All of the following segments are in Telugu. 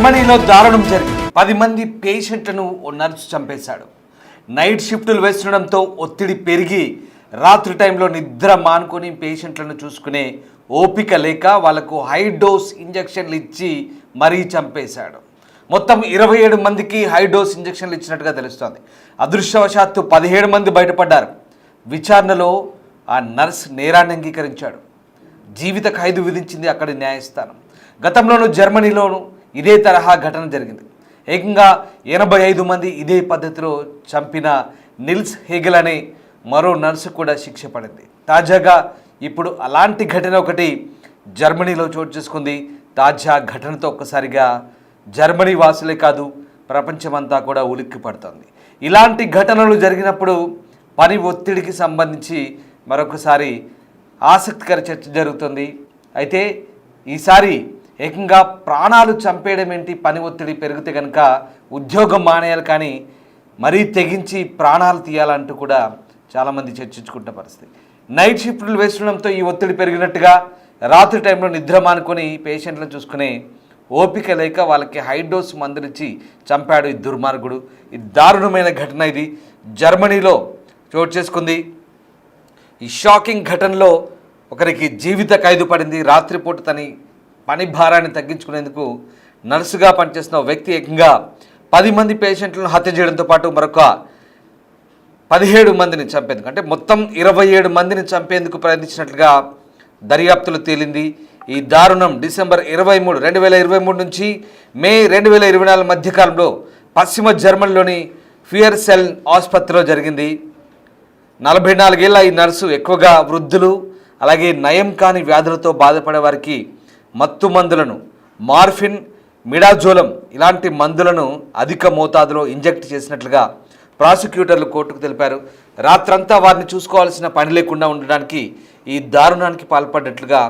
జర్మనీలో దారుణం జరిగింది. 10 మంది పేషెంట్లను ఓ నర్సు చంపేశాడు. నైట్ షిఫ్టులు వేస్తుండడంతో ఒత్తిడి పెరిగి రాత్రి టైంలో నిద్ర మానుకొని పేషెంట్లను చూసుకునే ఓపిక లేక వాళ్లకు హై డోస్ ఇంజెక్షన్లు ఇచ్చి మరీ చంపేశాడు. మొత్తం 27 మందికి హై డోస్ ఇంజెక్షన్లు ఇచ్చినట్టుగా తెలుస్తోంది. అదృష్టవశాత్తు 17 మంది బయటపడ్డారు. విచారణలో ఆ నర్స్ నేరాన్ని అంగీకరించాడు. జీవిత ఖైదు విధించింది అక్కడి న్యాయస్థానం. గతంలోనూ జర్మనీలోనూ ఇదే తరహా ఘటన జరిగింది. ఏకంగా 85 మంది ఇదే పద్ధతిలో చంపిన నిల్స్ హేగెల్ అనే మరో నర్సు కూడా శిక్ష పడింది. తాజాగా ఇప్పుడు అలాంటి ఘటన ఒకటి జర్మనీలో చోటు చేసుకుంది. తాజా ఘటనతో ఒక్కసారిగా జర్మనీ వాసులే కాదు ప్రపంచమంతా కూడా ఉలిక్కి పడుతుంది. ఇలాంటి ఘటనలు జరిగినప్పుడు పని ఒత్తిడికి సంబంధించి మరొకసారి ఆసక్తికర చర్చ జరుగుతుంది. అయితే ఈసారి ఏకంగా ప్రాణాలు చంపేయడం ఏంటి, పని ఒత్తిడి పెరిగితే కనుక ఉద్యోగం మానేయాలి కానీ మరీ తెగించి ప్రాణాలు తీయాలంటూ కూడా చాలామంది చర్చించుకుంటున్న పరిస్థితి. నైట్ షిఫ్ట్లు వేస్తుండడంతో ఈ ఒత్తిడి పెరిగినట్టుగా రాత్రి టైంలో నిద్ర మానుకొని పేషెంట్లను చూసుకునే ఓపిక లేక వాళ్ళకి హై డోస్ మందులిచ్చి చంపాడు ఈ దుర్మార్గుడు. ఈ దారుణమైన ఘటన ఇది జర్మనీలో చోటు చేసుకుంది. ఈ షాకింగ్ ఘటనలో ఒకరికి జీవిత ఖైదు పడింది. రాత్రిపూట తన పని భారాన్ని తగ్గించుకునేందుకు నర్సుగా పనిచేస్తున్న వ్యక్తి ఏకంగా 10 మంది పేషెంట్లను హత్య చేయడంతో పాటు మరొక 17 మందిని చంపేందుకు, అంటే మొత్తం 27 మందిని చంపేందుకు ప్రయత్నించినట్లుగా దర్యాప్తులో తేలింది. ఈ దారుణం డిసెంబర్ 23, 2023 నుంచి మే 2024 మధ్యకాలంలో పశ్చిమ జర్మనీలోని ఫియర్సెల్ ఆసుపత్రిలో జరిగింది. 44 ఏళ్ల ఈ నర్సు ఎక్కువగా వృద్ధులు అలాగే నయం కాని వ్యాధులతో బాధపడే వారికి మత్తు మందులను, మార్ఫిన్, మిడాజోలం ఇలాంటి మందులను అధిక మోతాదులో ఇంజెక్ట్ చేసినట్లుగా ప్రాసిక్యూటర్లు కోర్టుకు తెలిపారు. రాత్రంతా వారిని చూసుకోవాల్సిన పని లేకుండా ఉండడానికి ఈ దారుణానికి పాల్పడ్డట్లుగా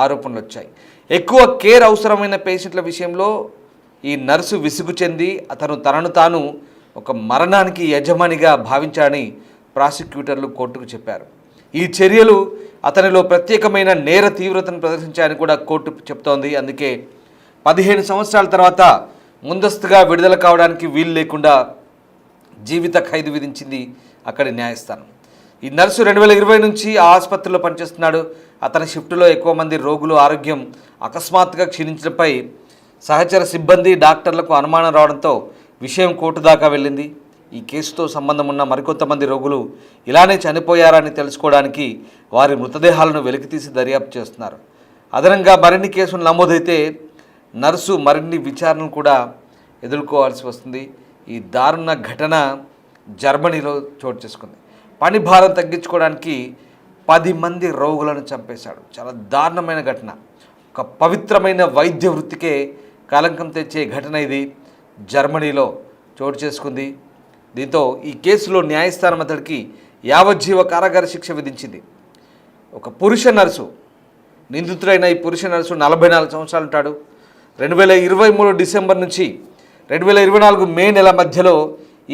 ఆరోపణలు వచ్చాయి. ఎక్కువ కేర్ అవసరమైన పేషెంట్ల విషయంలో ఈ నర్సు విసుగు చెంది తనను తాను ఒక మరణానికి యజమానిగా భావించాడని ప్రాసిక్యూటర్లు కోర్టుకు చెప్పారు. ఈ చర్యలు అతనిలో ప్రత్యేకమైన నేర తీవ్రతను ప్రదర్శించాయని కూడా కోర్టు చెప్తోంది. అందుకే 15 సంవత్సరాల తర్వాత ముందస్తుగా విడుదల కావడానికి వీలు లేకుండా జీవిత ఖైదు విధించింది అక్కడి న్యాయస్థానం. ఈ నర్సు 2020 నుంచి ఆ ఆసుపత్రిలో పనిచేస్తున్నాడు. అతని షిఫ్టులో ఎక్కువ మంది రోగులు ఆరోగ్యం అకస్మాత్తుగా క్షీణించడంపై సహచర సిబ్బంది, డాక్టర్లకు అనుమానం రావడంతో విషయం కోర్టు దాకా వెళ్ళింది. ఈ కేసుతో సంబంధం ఉన్న మరికొంతమంది రోగులు ఇలానే చనిపోయారని తెలుసుకోవడానికి వారి మృతదేహాలను వెలికితీసి దర్యాప్తు చేస్తున్నారు. అదనంగా మరిన్ని కేసులు నమోదైతే నర్సు మరిన్ని విచారణను కూడా ఎదుర్కోవాల్సి వస్తుంది. ఈ దారుణ ఘటన జర్మనీలో చోటు చేసుకుంది. పని భారం తగ్గించుకోవడానికి 10 మంది రోగులను చంపేశాడు. చాలా దారుణమైన ఘటన. ఒక పవిత్రమైన వైద్య వృత్తికే కలంకం తెచ్చే ఘటన ఇది జర్మనీలో చోటు చేసుకుంది. దీంతో ఈ కేసులో న్యాయస్థానం అతడికి యావజ్జీవ కారాగార శిక్ష విధించింది. ఒక పురుష నర్సు, నిందితుడైన ఈ పురుష నర్సు 44 సంవత్సరాలు ఉంటాడు. 2023 డిసెంబర్ నుంచి 2024 మే నెల మధ్యలో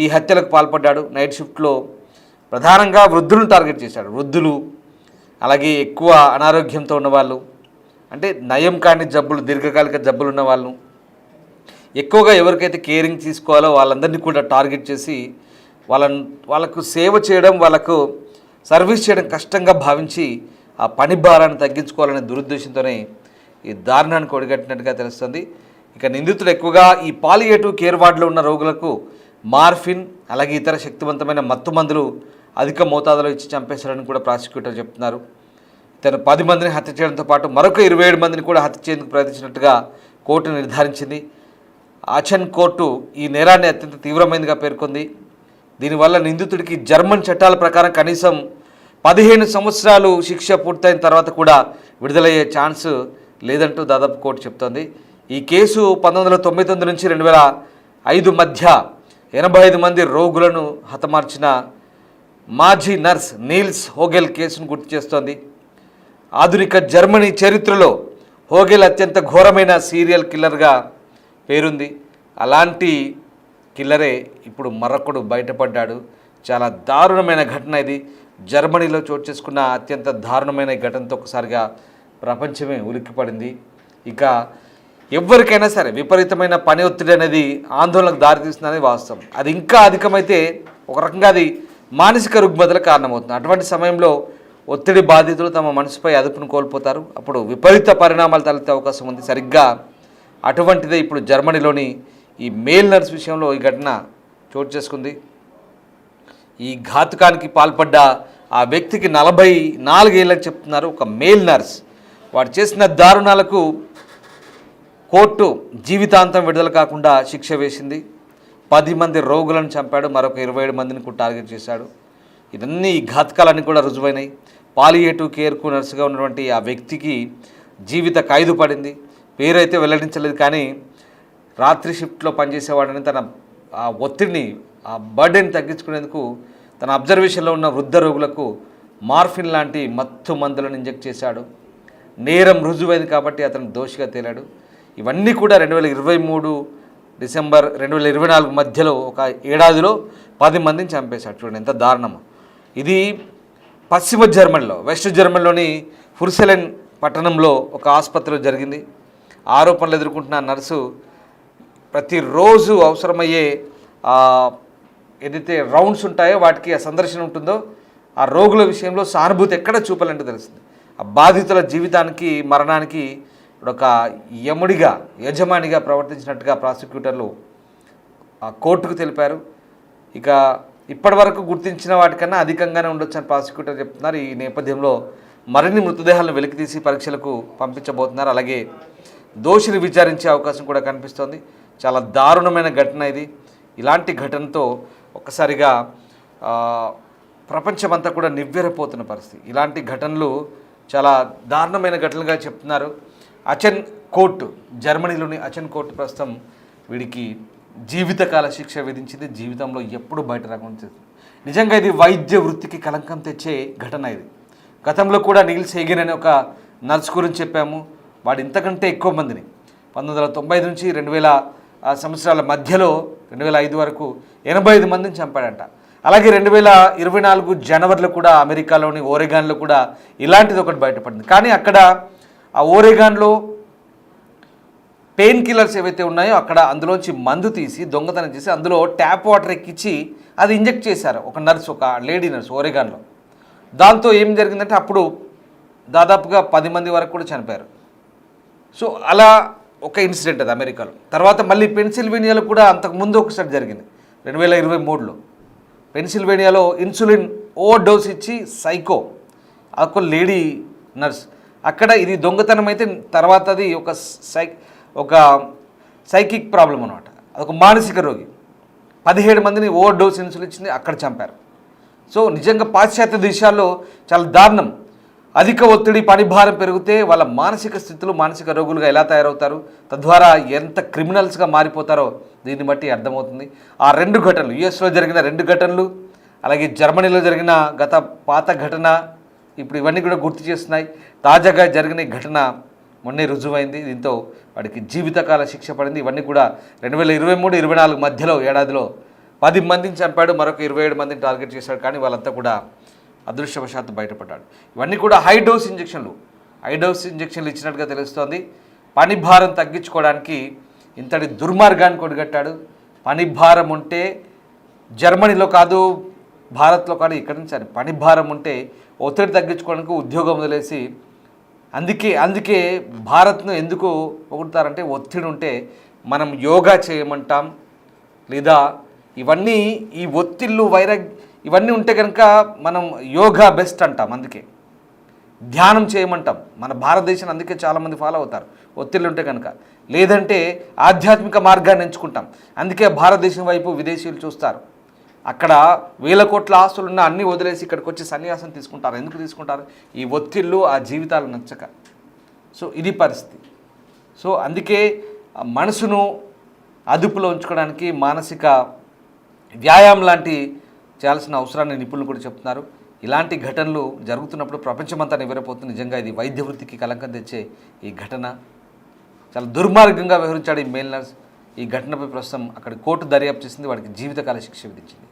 ఈ హత్యలకు పాల్పడ్డాడు. నైట్ షిఫ్ట్లో ప్రధానంగా వృద్ధులను టార్గెట్ చేశాడు. వృద్ధులు అలాగే ఎక్కువ అనారోగ్యంతో ఉన్నవాళ్ళు, అంటే నయం కాని జబ్బులు, దీర్ఘకాలిక జబ్బులు ఉన్న వాళ్ళు, ఎక్కువగా ఎవరికైతే కేరింగ్ తీసుకోవాలో వాళ్ళందరినీ కూడా టార్గెట్ చేసి వాళ్ళకు సేవ చేయడం, వాళ్ళకు సర్వీస్ చేయడం కష్టంగా భావించి ఆ పని భారాన్ని తగ్గించుకోవాలనే దురుద్దేశంతోనే ఈ దారుణానికి ఒడిగట్టినట్టుగా తెలుస్తుంది. ఇక నిందితుడు ఎక్కువగా ఈ పాలియేటివ్ కేర్ వార్డులో ఉన్న రోగులకు మార్ఫిన్ అలాగే ఇతర శక్తివంతమైన మత్తు మందులు అధిక మోతాదులో ఇచ్చి చంపేశారని కూడా ప్రాసిక్యూటర్ చెప్తున్నారు. ఇతను 10 మందిని హత్య చేయడంతో పాటు మరొక 27 మందిని కూడా హత్య చేసేందుకు ప్రయత్నించినట్టుగా కోర్టు నిర్ధారించింది. ఆచెన్ కోర్టు ఈ నేరాన్ని అత్యంత తీవ్రమైనదిగా పేర్కొంది. దీనివల్ల నిందితుడికి జర్మన్ చట్టాల ప్రకారం కనీసం 15 సంవత్సరాలు శిక్ష పూర్తయిన తర్వాత కూడా విడుదలయ్యే ఛాన్స్ లేదంటూ దాదాపు కోర్టు చెప్తోంది. ఈ కేసు 1999 నుంచి 2005 మధ్య 85 మంది రోగులను హతమార్చిన మాజీ నర్స్ నీల్స్ హోగెల్ కేసును గుర్తు చేస్తోంది. ఆధునిక జర్మనీ చరిత్రలో హోగెల్ అత్యంత ఘోరమైన సీరియల్ కిల్లర్గా పేరుంది. అలాంటి కిల్లరే ఇప్పుడు మరొకడు బయటపడ్డాడు. చాలా దారుణమైన ఘటన ఇది. జర్మనీలో చోటు చేసుకున్న అత్యంత దారుణమైన ఘటనతో ఒకసారిగా ప్రపంచమే ఉలిక్కిపడింది. ఇక ఎవరికైనా సరే విపరీతమైన పని ఒత్తిడి అనేది ఆందోళనకు దారితీస్తుందనేది వాస్తవం. అది ఇంకా అధికమైతే ఒక రకంగా అది మానసిక రుగ్మతలకు కారణమవుతుంది. అటువంటి సమయంలో ఒత్తిడి బాధితులు తమ మనసుపై అదుపును కోల్పోతారు. అప్పుడు విపరీత పరిణామాలు తలెత్తే అవకాశం ఉంది. సరిగ్గా అటువంటిదే ఇప్పుడు జర్మనీలోని ఈ మేల్ నర్స్ విషయంలో ఈ ఘటన చోటు చేసుకుంది. ఈ ఘాతుకానికి పాల్పడ్డ ఆ వ్యక్తికి 44 ఏళ్ళకి చెప్తున్నారు. ఒక మేల్ నర్స్. వాడు చేసిన దారుణాలకు కోర్టు జీవితాంతం విడుదల కాకుండా శిక్ష వేసింది. 10 మంది రోగులను చంపాడు, మరొక 27 మందిని కూడా టార్గెట్ చేశాడు. ఇవన్నీ ఈ ఘాతకాలన్నీ కూడా రుజువైనాయి. పాలియేటివ్ కేర్కు నర్సుగా ఉన్నటువంటి ఆ వ్యక్తికి జీవిత ఖైదు పడింది. పేరైతే వెల్లడించలేదు, కానీ రాత్రి షిఫ్ట్లో పనిచేసేవాడని తన ఆ ఒత్తిడిని, ఆ బర్డెని తగ్గించుకునేందుకు తన అబ్జర్వేషన్లో ఉన్న వృద్ధ రోగులకు మార్ఫిన్ లాంటి మత్తు మందులను ఇంజెక్ట్ చేశాడు. నేరం రుజువైంది కాబట్టి అతను దోషిగా తేలాడు. ఇవన్నీ కూడా 2023 డిసెంబర్ 2024 మధ్యలో ఒక ఏడాదిలో 10 మందిని చంపేశాడు. చూడండి ఎంత దారుణమో. ఇది పశ్చిమ జర్మనీలో, వెస్ట్ జర్మనీలోని ఫుర్సెలెన్ పట్టణంలో ఒక ఆసుపత్రిలో జరిగింది. ఆరోపణలు ఎదుర్కొంటున్న నర్సు ప్రతిరోజు అవసరమయ్యే ఏదైతే రౌండ్స్ ఉంటాయో వాటికి ఆ సందర్శన ఉంటుందో ఆ రోగుల విషయంలో సానుభూతి ఎక్కడ చూపాలంటే తెలుస్తుంది. ఆ బాధితుల జీవితానికి మరణానికి ఒక యజమానిగా ప్రవర్తించినట్టుగా ప్రాసిక్యూటర్లు ఆ కోర్టుకు తెలిపారు. ఇక ఇప్పటి వరకు గుర్తించిన వాటికన్నా అధికంగానే ఉండొచ్చు అని ప్రాసిక్యూటర్ చెప్తున్నారు. ఈ నేపథ్యంలో మరిన్ని మృతదేహాలను వెలికితీసి పరీక్షలకు పంపించబోతున్నారు. అలాగే దోషిని విచారించే అవకాశం కూడా కనిపిస్తోంది. చాలా దారుణమైన ఘటన ఇది. ఇలాంటి ఘటనతో ఒక్కసారిగా ప్రపంచమంతా కూడా నివ్వెరపోతున్న పరిస్థితి. ఇలాంటి ఘటనలు చాలా దారుణమైన ఘటనలుగా చెప్తున్నారు. అచెన్ కోర్టు, జర్మనీలోని అచెన్ కోర్టు ప్రస్తుతం వీడికి జీవితకాల శిక్ష విధించింది. జీవితంలో ఎప్పుడు బయట రాకుండా. నిజంగా ఇది వైద్య వృత్తికి కలంకం తెచ్చే ఘటన ఇది. గతంలో కూడా నీల్స్ హేగెన్ అనే ఒక నర్స్ గురించి చెప్పాము. వాడు ఇంతకంటే ఎక్కువ మందిని 1995 నుంచి 2000 సంవత్సరాల మధ్యలో 2005 వరకు 85 మందిని చంపాడంట. అలాగే 2024 జనవరిలో కూడా అమెరికాలోని ఓరెగాన్లో కూడా ఇలాంటిది ఒకటి బయటపడింది. కానీ అక్కడ ఆ ఓరెగాన్లో పెయిన్ కిల్లర్స్ ఏవైతే ఉన్నాయో అక్కడ అందులోంచి మందు తీసి దొంగతనం చేసి అందులో ట్యాప్ వాటర్ ఎక్కించి అది ఇంజెక్ట్ చేశారు ఒక నర్స్, ఒక లేడీ నర్స్ ఓరెగాన్లో. దాంతో ఏం జరిగిందంటే అప్పుడు దాదాపుగా 10 మంది వరకు కూడా చనిపోయారు. సో అలా ఒక ఇన్సిడెంట్ అది అమెరికాలో. తర్వాత మళ్ళీ పెన్సిల్వేనియాలో కూడా అంతకుముందు ఒకసారి జరిగింది 2023లో. పెన్సిల్వేనియాలో ఇన్సులిన్ ఓవర్ డోస్ ఇచ్చి సైకో ఒక లేడీ నర్స్, అక్కడ ఇది దొంగతనం అయితే తర్వాత అది ఒక సైకిక్ ప్రాబ్లం అనమాట. అదొక మానసిక రోగి. 17 మందిని ఓవర్ డోస్ ఇన్సులిన్ ఇచ్చింది, అక్కడ చంపారు. సో నిజంగా పాశ్చాత్య దేశాల్లో చాలా దారుణం. అధిక ఒత్తిడి, పని భారం పెరిగితే వాళ్ళ మానసిక స్థితులు మానసిక రోగులుగా ఎలా తయారవుతారు, తద్వారా ఎంత క్రిమినల్స్గా మారిపోతారో దీన్ని బట్టి అర్థమవుతుంది. ఆ 2 ఘటనలు, యుఎస్లో జరిగిన 2 ఘటనలు, అలాగే జర్మనీలో జరిగిన పాత ఘటన ఇప్పుడు ఇవన్నీ కూడా గుర్తు చేస్తున్నాయి. తాజాగా జరిగిన ఘటన మొన్నే రుజువైంది. దీంతో వాడికి జీవితకాల శిక్ష పడింది. ఇవన్నీ కూడా 2023-24 మధ్యలో ఏడాదిలో 10 మందిని చంపాడు, మరొక 27 మందిని టార్గెట్ చేశాడు. కానీ వాళ్ళంతా కూడా అదృష్టవశాత్తు బయటపడ్డాడు. ఇవన్నీ కూడా హై డోస్ ఇంజెక్షన్లు ఇచ్చినట్టుగా తెలుస్తోంది. పని భారం తగ్గించుకోవడానికి ఇంతటి దుర్మార్గాన్ని కొడిగట్టాడు. పని భారం ఉంటే జర్మనీలో కాదు, భారత్లో కాదు, ఇక్కడి నుంచి సరే పని భారం ఉంటే ఒత్తిడి తగ్గించుకోవడానికి ఉద్యోగం వదిలేసి, అందుకే భారత్ను ఎందుకు పొగుడతారంటే ఒత్తిడి ఉంటే మనం యోగా చేయమంటాం, లేదా ఈ ఒత్తిళ్ళు ఇవన్నీ ఉంటే కనుక మనం యోగా బెస్ట్ అంటాం. అందుకే ధ్యానం చేయమంటాం. మన భారతదేశం అందుకే చాలామంది ఫాలో అవుతారు ఒత్తిళ్ళు ఉంటే కనుక. లేదంటే ఆధ్యాత్మిక మార్గాన్ని ఎంచుకుంటాం. అందుకే భారతదేశం వైపు విదేశీయులు చూస్తారు. అక్కడ వేల కోట్ల ఆస్తులున్న అన్నీ వదిలేసి ఇక్కడికి వచ్చి సన్యాసం తీసుకుంటారు. ఎందుకు తీసుకుంటారు? ఈ ఒత్తిళ్ళు ఆ జీవితాలు నచ్చక. సో ఇది పరిస్థితి. సో అందుకే మనసును అదుపులో ఉంచుకోవడానికి మానసిక వ్యాయామం లాంటి చేయాల్సిన అవసరాన్ని నిపుణులు కూడా చెప్తున్నారు. ఇలాంటి ఘటనలు జరుగుతున్నప్పుడు ప్రపంచమంతా నివ్వెరపోతుంది. నిజంగా ఇది వైద్య వృత్తికి కలంకం తెచ్చే ఈ ఘటన. చాలా దుర్మార్గంగా వ్యవహరించాడు ఈ మేల్ నర్స్. ఈ ఘటనపై ప్రస్తుతం అక్కడ కోర్టు దర్యాప్తు చేసింది, వాడికి జీవితకాల శిక్ష విధించింది.